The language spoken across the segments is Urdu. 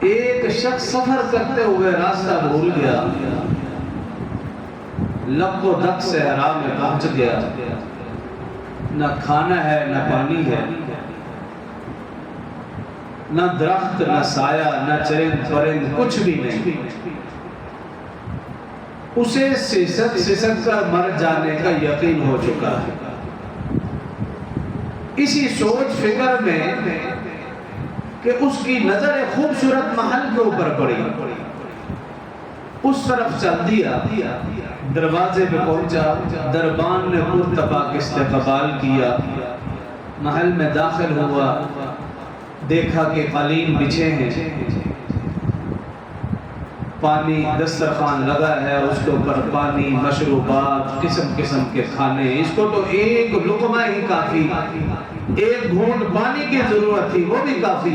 ایک شخص سفر کرتے ہوئے راستہ بھول گیا، لب و دق صحرا میں پہنچ گیا، نہ کھانا ہے نہ پانی ہے، نہ درخت نہ سایہ نہ چرند پرند، کچھ بھی نہیں۔ اسے سسک کر مر جانے کا یقین ہو چکا ہے۔ اسی سوچ فکر میں کہ اس کی نظر ایک خوبصورت محل کے اوپر پڑی، اس طرف چل دیا، دروازے پہ پہنچا، دربان نے مرتبہ استقبال کیا، محل میں داخل ہوا، دیکھا کہ قالین بچھے ہیں، پانی دسترخوان لگا ہے، اس کے اوپر پانی، مشروبات، قسم قسم کے کھانے، اس کو تو ایک لقمہ ہی کافی، ایک گھونٹ پانی کی ضرورت تھی، وہ بھی کافی،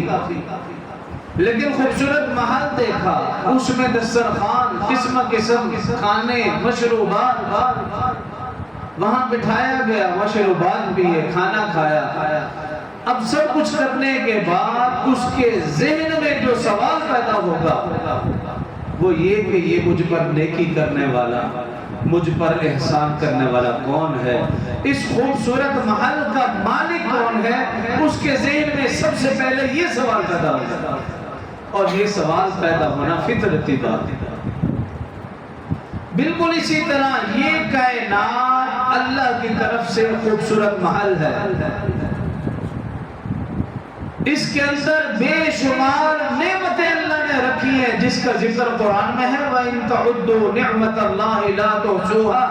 لیکن خوبصورت محل دیکھا، اس میں دسترخوان، قسم قسم کھانے، مشروبات، وہاں بٹھایا گیا، مشروبات پیے، کھانا کھایا۔ اب سب کچھ کرنے کے بعد اس کے ذہن میں جو سوال پیدا ہوگا وہ یہ کہ یہ مجھ پر نیکی کرنے والا، مجھ پر احسان کرنے والا کون ہے؟ اس خوبصورت محل کا مالک کون ہے؟ اس کے ذہن میں سب سے پہلے یہ سوال پیدا ہوگا، اور یہ سوال پیدا ہونا فطرتی بات ہے۔ بالکل اسی طرح یہ کائنات اللہ کی طرف سے خوبصورت محل ہے، اس کے اندر بے شمار نعمتیں اللہ نے رکھی ہیں، جس کا ذکر قرآن میں ہے وَإِن تَعُدُّوا نِعْمَةَ اللَّهِ لَا تُحْصُوهَا۔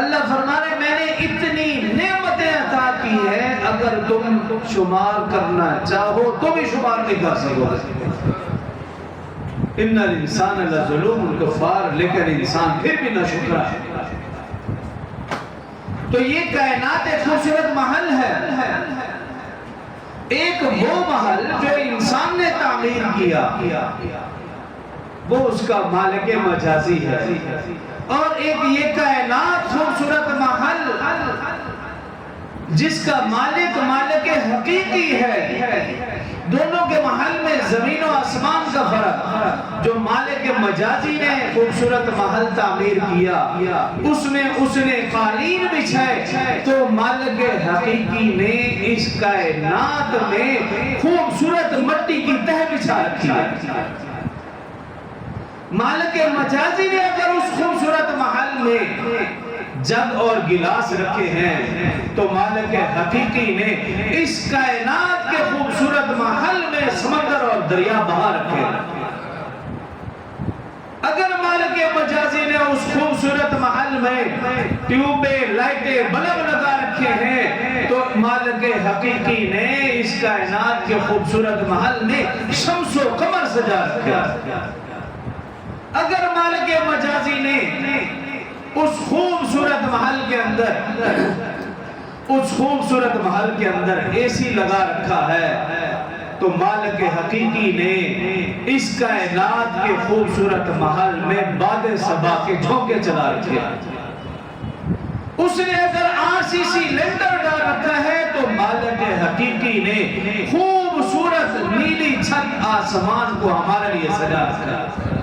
اللہ فرما رہے میں نے اتنی نعمتیں عطا کی ہیں، اگر تم شمار کرنا چاہو تو بھی شمار نہیں کر سکو۔ اِنَّ الْإِنسَانَ لَظُلُومٌ كَفَّارٌ، لیکن انسان پھر بھی نہ شکرا ہے۔ تو یہ کائنات ایک خوبصورت محل ہے، ایک وہ محل جو انسان نے تعمیر کیا، وہ اس کا مالک مجازی ہے، اور ایک یہ کائنات خوبصورت محل جس کا مالک حقیقی ہے۔ دونوں کے محل میں زمین و آسمان کا فرق۔ جو مالک مجازی نے خوبصورت محل تعمیر کیا، اس میں اس نے قالین بچھائے، تو مالک حقیقی نے اس کائنات میں خوبصورت مٹی کی تہ بچھا رکھی ہے۔ مالک مجازی نے اگر اس خوبصورت محل میں جگ اور گلاس رکھے ہیں، تو مالک حقیقی نے اس کائنات کے خوبصورت محل میں سمندر اور دریا بہا رکھے ہیں۔ اگر مالک مجازی نے اس خوبصورت محل میں ٹیوبیں، لائٹیں، بلب لگا رکھے ہیں، تو مالک حقیقی نے اس کائنات کے خوبصورت محل میں شمس و قمر سجا رکھے ہیں۔ اگر مالک مجازی نے اس خوبصورت محل کے اندر اے سی لگا رکھا ہے، تو مالک حقیقی نے اس کائنات کے خوبصورت محل میں باد صبا کے جھونکے چلا رکھے۔ اس نے اگر RCC لینڈر ڈال رکھا ہے، تو مالک حقیقی نے خوبصورت نیلی چھت آسمان کو ہمارے لیے سجا رکھا ہے۔